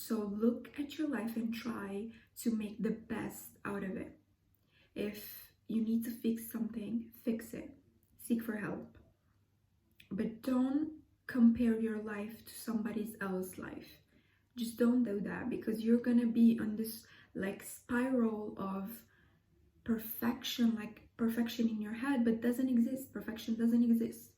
So look at your life and try to make the best out of it. If you need to fix something, fix it. Seek for help. But don't compare your life to somebody else's life. Just don't do that, because you're gonna be on this like spiral of perfection, like perfection in your head, but doesn't exist. Perfection doesn't exist.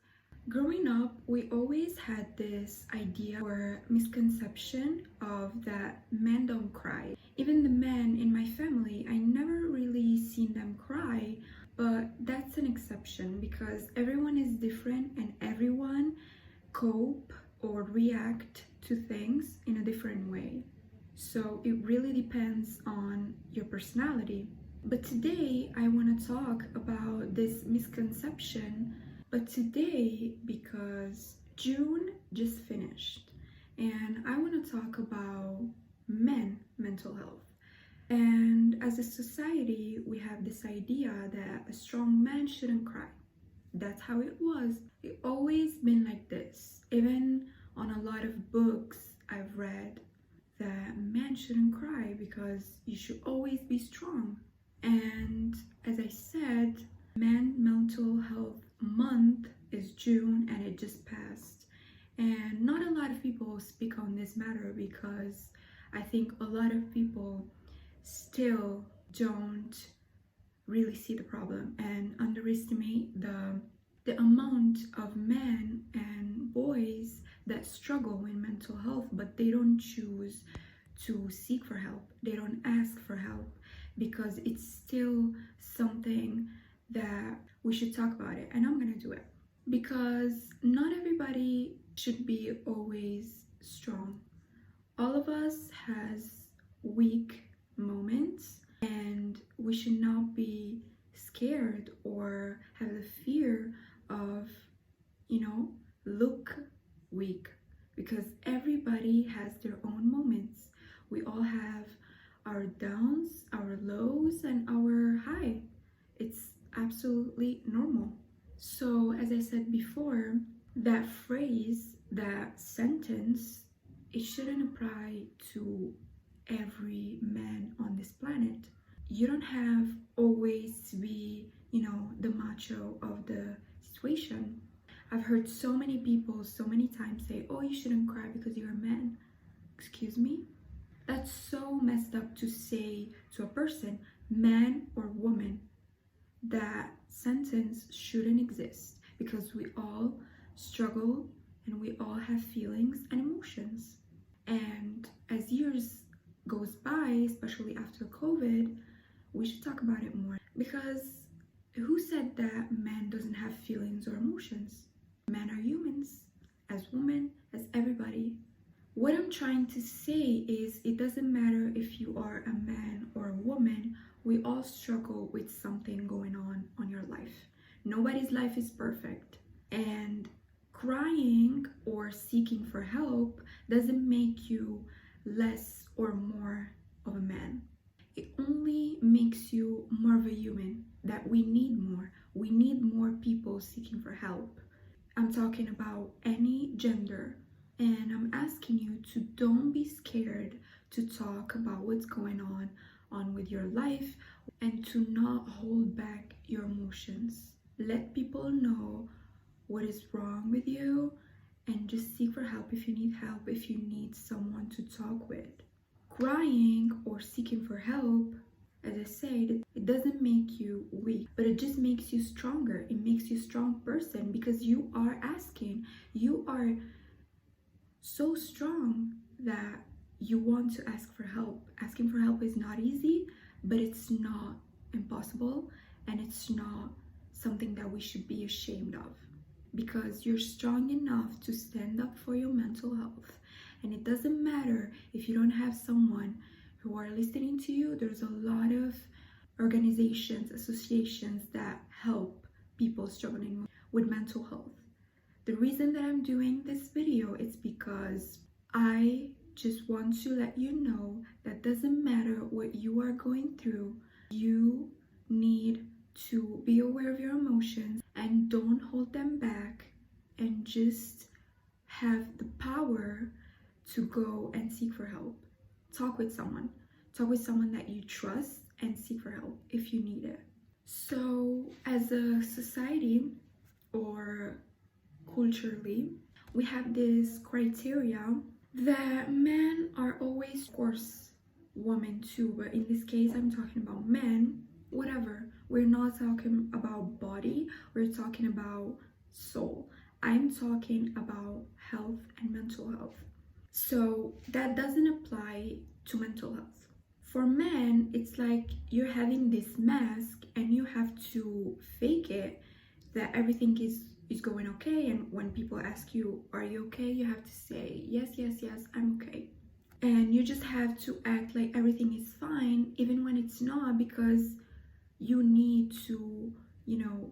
Growing up, we always had this idea or misconception of that men don't cry. Even the men in my family, I never really seen them cry, but that's an exception because everyone is different and everyone cope or react to things in a different way. So it really depends on your personality. But today I want to talk about this misconception. But today, because June just finished, and I want to talk about mental health. And as a society, we have this idea that a strong man shouldn't cry. That's how it was. It always been like this. Even on a lot of books I've read, that men shouldn't cry because you should always be strong. And as I said, mental health month is June and it just passed. And not a lot of people speak on this matter because I think a lot of people still don't really see the problem and underestimate the amount of men and boys that struggle in mental health, but they don't choose to seek for help. They don't ask for help because it's still something that we should talk about it, and I'm gonna do it because not everybody should be always strong. All of us has weak moments, and we should not be scared or have the fear of, look weak, because everybody has their own moments. We all have our downs, our lows, and our high. It's absolutely normal. So as I said before, that phrase, that sentence, it shouldn't apply to every man on this planet. You don't have always to be, the macho of the situation. I've heard so many people so many times say, oh, you shouldn't cry because you're a man. Excuse me? That's so messed up to say to a person, man or woman. That sentence shouldn't exist because we all struggle and we all have feelings and emotions. And as years goes by, especially after COVID, we should talk about it more, because who said that man doesn't have feelings or emotions? Men are humans, as women, as everybody. What I'm trying to say is it doesn't matter if you are a man or a woman, we all struggle with something going on your life. Nobody's life is perfect. And crying or seeking for help doesn't make you less or more of a man. It only makes you more of a human, that we need more. We need more people seeking for help. I'm talking about any gender. And I'm asking you to don't be scared to talk about what's going on with your life and to not hold back your emotions. Let people know what is wrong with you and just seek for help if you need help, if you need someone to talk with. Crying or seeking for help, as I said, it doesn't make you weak, but it just makes you stronger. It makes you a strong person because you are asking. You are so strong that you want to ask for help. Asking for help is not easy, but it's not impossible, and it's not something that we should be ashamed of, because you're strong enough to stand up for your mental health. And it doesn't matter if you don't have someone who are listening to you. There's a lot of organizations, associations that help people struggling with mental health. The reason that I'm doing this video is because I just want to let you know that doesn't matter what you are going through, you need to be aware of your emotions and don't hold them back, and just have the power to go and seek for help. talk with someone. Talk with someone that you trust and seek for help if you need it. So, as a society or culturally, we have this criteria that men are always, of course, women too, but in this case, I'm talking about men. Whatever, we're not talking about body, we're talking about soul. I'm talking about health and mental health. So that doesn't apply to mental health. For men, it's like you're having this mask and you have to fake it that everything is going okay, and when people ask you, are you okay, you have to say yes, yes, yes, I'm okay. And you just have to act like everything is fine even when it's not, because you need to,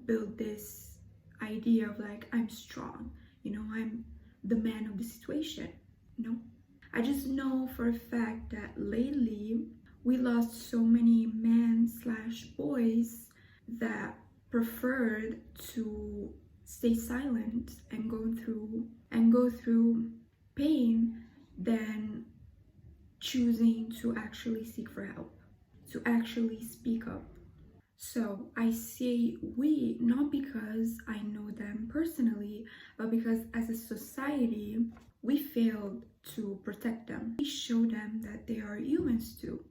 build this idea of like, I'm strong, I'm the man of the situation. I just know for a fact that lately we lost so many men slash boys that preferred to stay silent and go through pain than choosing to actually seek for help, to actually speak up. So I say we, not because I know them personally, but because as a society, we failed to protect them. We show them that they are humans too,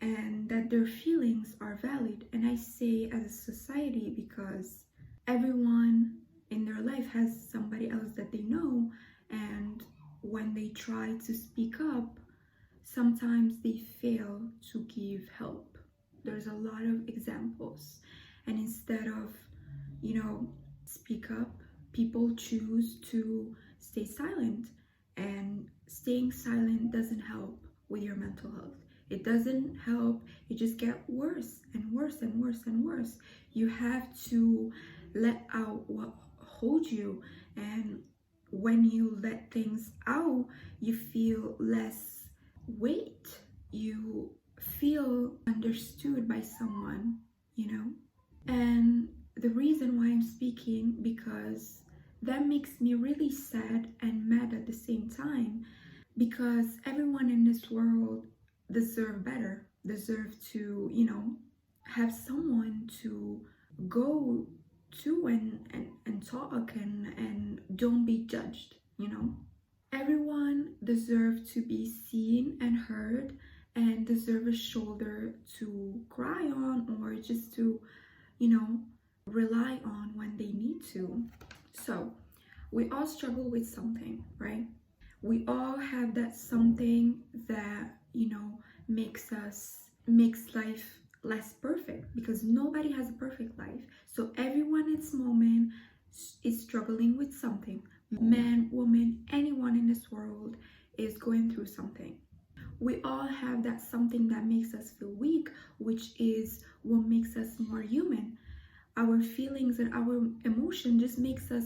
and that their feelings are valid. And I say as a society because everyone in their life has somebody else that they know, and when they try to speak up, sometimes they fail to give help. There's a lot of examples, and instead of, speak up, people choose to stay silent, and staying silent doesn't help with your mental health. It doesn't help. It just gets worse and worse and worse and worse. You have to let out what holds you, and when you let things out, you feel less weight. You feel understood by someone, And the reason why I'm speaking, because that makes me really sad and mad at the same time, because everyone in this world deserve better, deserve to, have someone to go to and talk and don't be judged, Everyone deserves to be seen and heard, and deserve a shoulder to cry on, or just to, rely on when they need to. So we all struggle with something, right? We all have that something that, makes life less perfect, because nobody has a perfect life. So everyone in this moment is struggling with something. Man, woman, anyone in this world is going through something. We all have that something that makes us feel weak, which is what makes us more human. Our feelings and our emotion just makes us,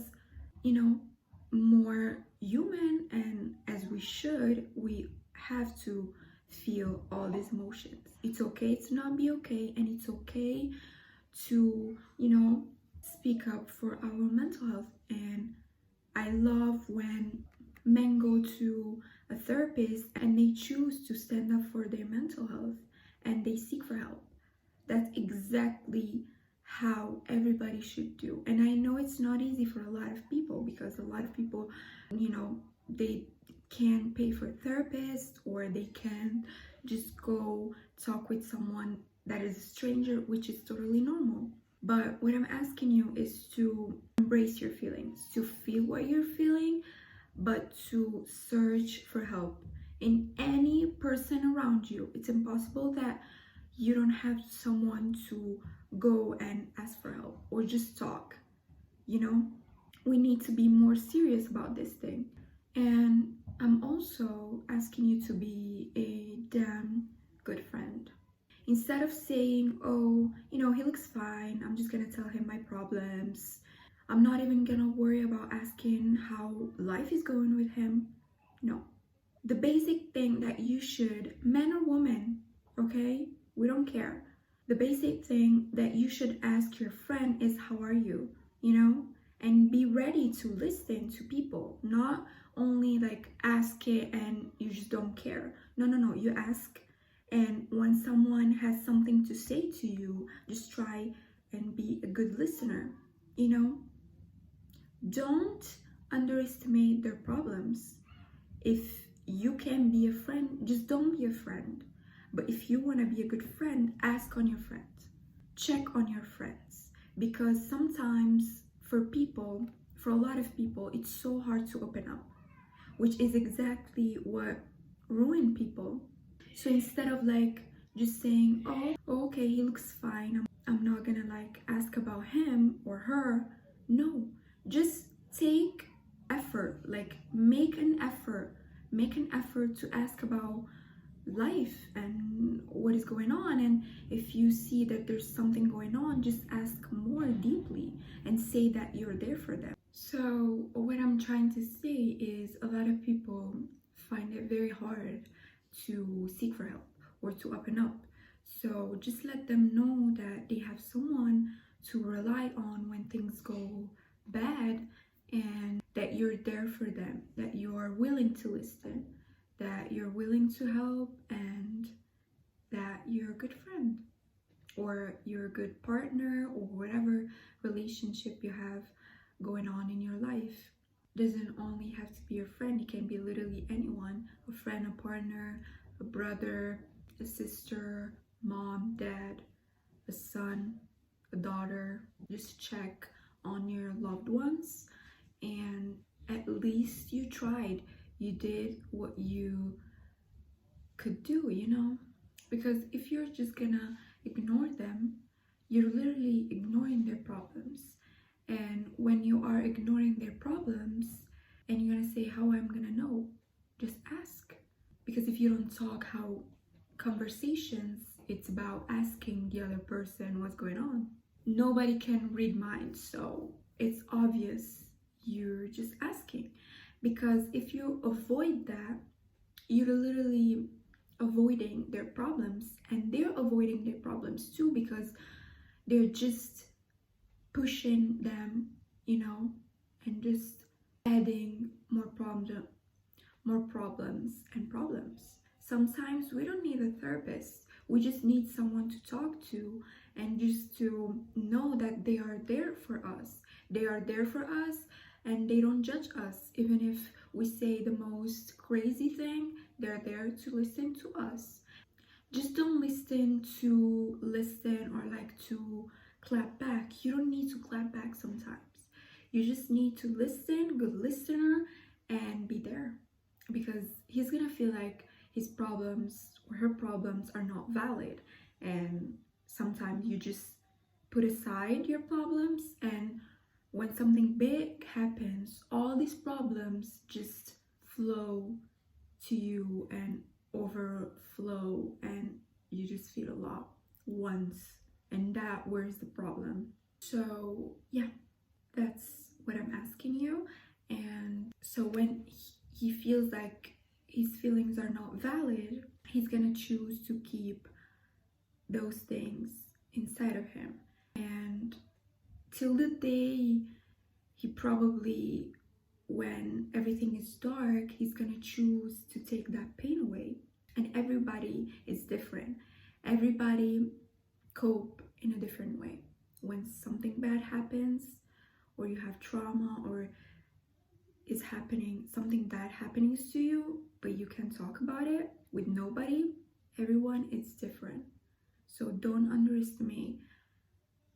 more human, and as we should, we have to feel all these emotions. It's okay to not be okay, and it's okay to, speak up for our mental health. And I love when men go to a therapist and they choose to stand up for their mental health and they seek for help. That's exactly how everybody should do. And I know it's not easy for a lot of people, because a lot of people, they can't pay for a therapist, or they can just go talk with someone that is a stranger, which is totally normal. But what I'm asking you is to embrace your feelings, to feel what you're feeling, but to search for help in any person around you. It's impossible that you don't have someone to go and ask for help or just talk. We need to be more serious about this thing. And I'm also asking you to be a damn good friend. Instead of saying, oh, he looks fine, I'm just gonna tell him my problems, I'm not even gonna worry about asking how life is going with him. No. The basic thing that you should, man or woman, okay? We don't care. The basic thing that you should ask your friend is, how are you? And be ready to listen to people, not only like ask it and you just don't care. No. You ask, and when someone has something to say to you, just try and be a good listener. You know, don't underestimate their problems. If you can be a friend, just don't be a friend. But if you want to be a good friend, ask on your friends. Check on your friends. Because sometimes for a lot of people, it's so hard to open up, which is exactly what ruined people. So instead of like just saying, oh, okay, he looks fine, I'm not gonna like ask about him or her. No, just take effort, like make an effort to ask about life and what is going on. And if you see that there's something going on, just ask more deeply and say that you're there for them. So what I'm trying to say is a lot of people find it very hard to seek for help or to open up. So just let them know that they have someone to rely on when things go bad, and that you're there for them, that you are willing to listen, that you're willing to help, and that you're a good friend or you're a good partner or whatever relationship you have going on in your life. Doesn't only have to be a friend, it can be literally anyone, a friend, a partner, a brother, a sister, mom, dad, a son, a daughter. Just check on your loved ones, and at least you tried, you did what you could do, you know? Because if you're just gonna ignore them, you're literally ignoring their problems. And when you are ignoring their problems and you're gonna say, how I'm gonna know, just ask. Because if you don't talk, how conversations, it's about asking the other person what's going on. Nobody can read minds, so it's obvious you're just asking. Because if you avoid that, you're literally avoiding their problems, and they're avoiding their problems too, because they're just pushing them, you know, and just adding more problems and problems. Sometimes we don't need a therapist, we just need someone to talk to, and just to know that they are there for us. They are there for us, and they don't judge us. Even if we say the most crazy thing, they're there to listen to us. Just don't listen to listen or like to clap back. You don't need to clap back sometimes. You just need to listen, good listener, and be there. Because he's gonna feel like his problems or her problems are not valid. And sometimes you just put aside your problems, and when something big happens, all these problems just flow to you and overflow, and you just feel a lot once, and that where's the problem. So yeah, that's what I'm asking you. And so when he feels like his feelings are not valid, he's gonna choose to keep those things inside of him. And till the day he probably, when everything is dark, he's gonna choose to take that pain away. And everybody is different. Everybody cope in a different way. When something bad happens, or you have trauma, or is happening, something bad happening to you, but you can talk about it with nobody, everyone is different. So don't underestimate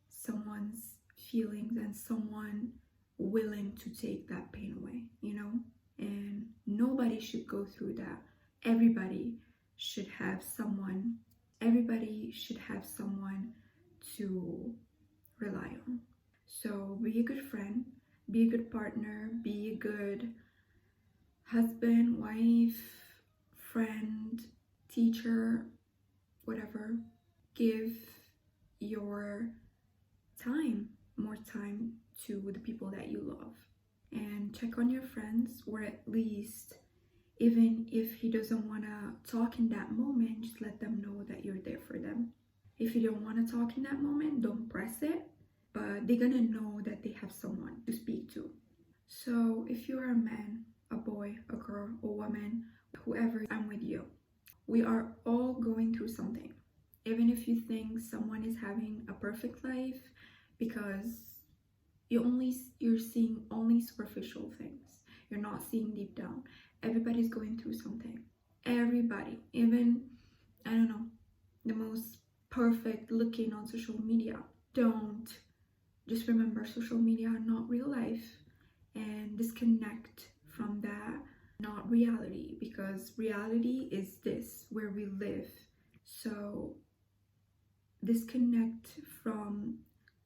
someone's feelings and someone willing to take that pain away, you know? And nobody should go through that. Everybody should have someone to rely on. So be a good friend, be a good partner, be a good husband, wife, friend, teacher, whatever. Give your time, more time, to the people that you love. And check on your friends, or at least, even if he doesn't want to talk in that moment, just let them know that you're there for them. If you don't want to talk in that moment, don't press it, but they're gonna know that they have someone to speak to. So if you're a man, a boy, a girl, a woman, whoever, I'm with you. We are all going through something. Even if you think someone is having a perfect life, because you're seeing only superficial things. You're not seeing deep down. Everybody's going through something. Everybody, even, I don't know, the most perfect looking on social media. Don't. Just remember, social media are not real life, and disconnect from that, not reality, because reality is this, where we live. So disconnect from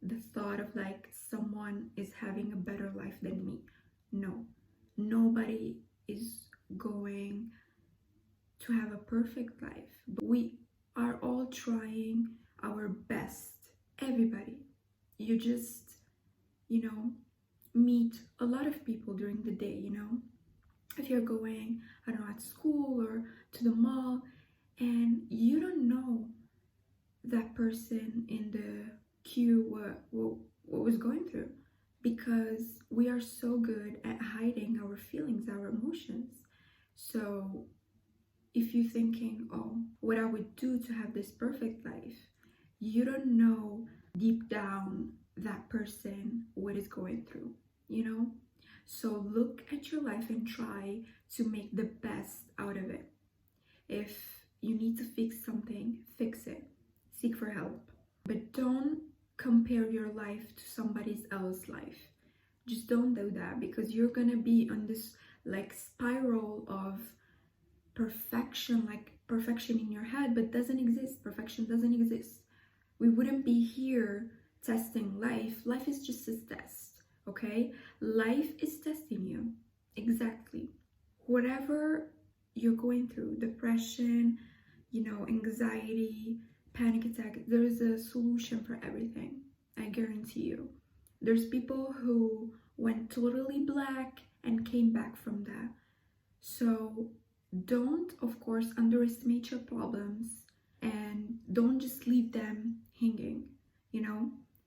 the thought of like someone is having a better life than me. No, nobody is going to have a perfect life, but we are all trying our best. Everybody. You just, meet a lot of people during the day, if you're going, I don't know, at school or to the mall, and you don't know that person in the queue what was going through, because we are so good at hiding our feelings, our emotions. So if you're thinking, oh, what I would do to have this perfect life, you don't know deep down that person what is going through, so look at your life and try to make the best out of it. If you need to fix something, fix it. Seek for help. But don't compare your life to somebody else's life. Just don't do that, because you're gonna be on this like spiral of perfection, like perfection in your head, but doesn't exist. Perfection doesn't exist. We wouldn't be here testing life. Life is just a test, okay? Life is testing you. Exactly. Whatever you're going through, depression, anxiety, panic attack, there is a solution for everything. I guarantee you. There's people who went totally black and came back from that. So don't, of course, underestimate your problems, and don't just leave them hanging.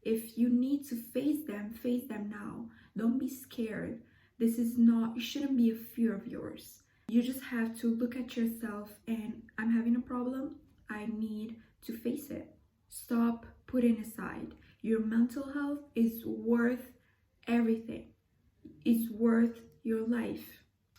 If you need to face them now. Don't be scared. This is not, it shouldn't be a fear of yours. You just have to look at yourself and, I'm having a problem, I need to face it. Stop putting aside. Your mental health is worth everything. It's worth your life.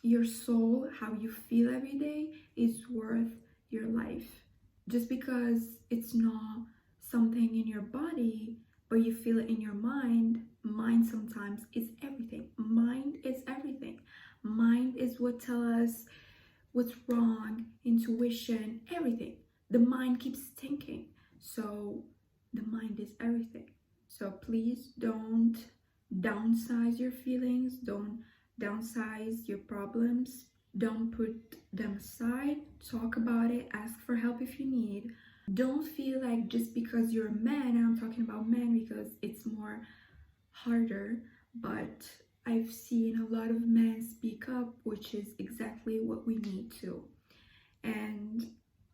Your soul, how you feel every day, is worth your life. Just because it's not something in your body, but you feel it in your mind sometimes is everything. Mind is everything. Mind is what tells us what's wrong, intuition, everything. The mind keeps thinking. So the mind is everything. So please don't downsize your feelings. Don't downsize your problems. Don't put them aside. Talk about it. Ask for help if you need. Don't feel like just because you're a man, and I'm talking about men because it's more harder, but I've seen a lot of men speak up, which is exactly what we need to. And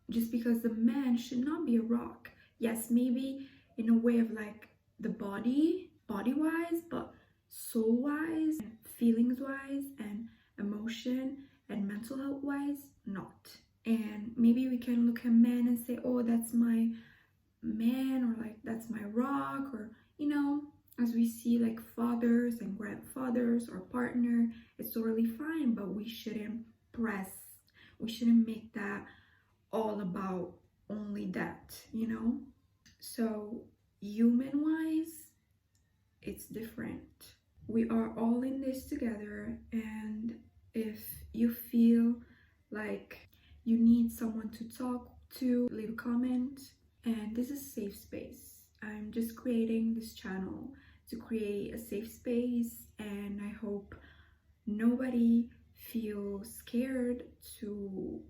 just because the man should not be a rock. Yes, maybe in a way of like the body-wise, but soul-wise, and feelings-wise, and emotion and mental health-wise, not. And maybe we can look at men and say, oh, that's my man, or like that's my rock, or as we see like fathers and grandfathers or partner, it's totally fine, but we shouldn't make that all about only that. So human wise, it's different. We are all in this together, and if you feel like you need someone to talk to, leave a comment. And this is a safe space. I'm just creating this channel to create a safe space, and I hope nobody feels scared to,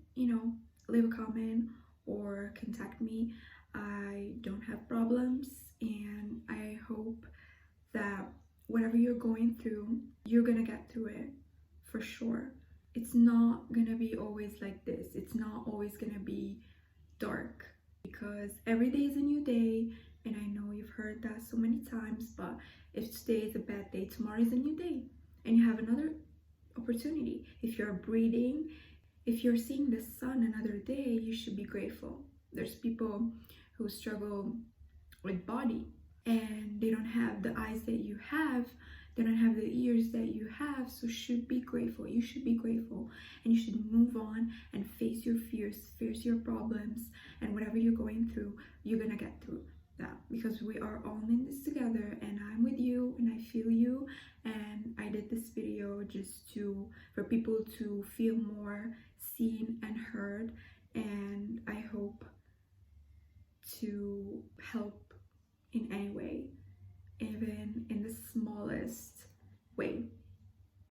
leave a comment or contact me. I don't have problems, and I hope that whatever you're going through, you're gonna get through it for sure. It's not gonna be always like this. It's not always gonna be dark, because every day is a new day. And I know you've heard that so many times, but if today is a bad day, tomorrow is a new day, and you have another opportunity. If you're breathing, If you're seeing the sun another day, you should be grateful. There's people who struggle with body and they don't have the eyes that you have, they don't have the ears that you have, so should be grateful. You should be grateful, and you should move on and face your fears, face your problems, and whatever you're going through, you're gonna get through that, because we are all in this together, and I'm with you and I feel you. And I did this video just for people to feel more seen and heard, and I hope to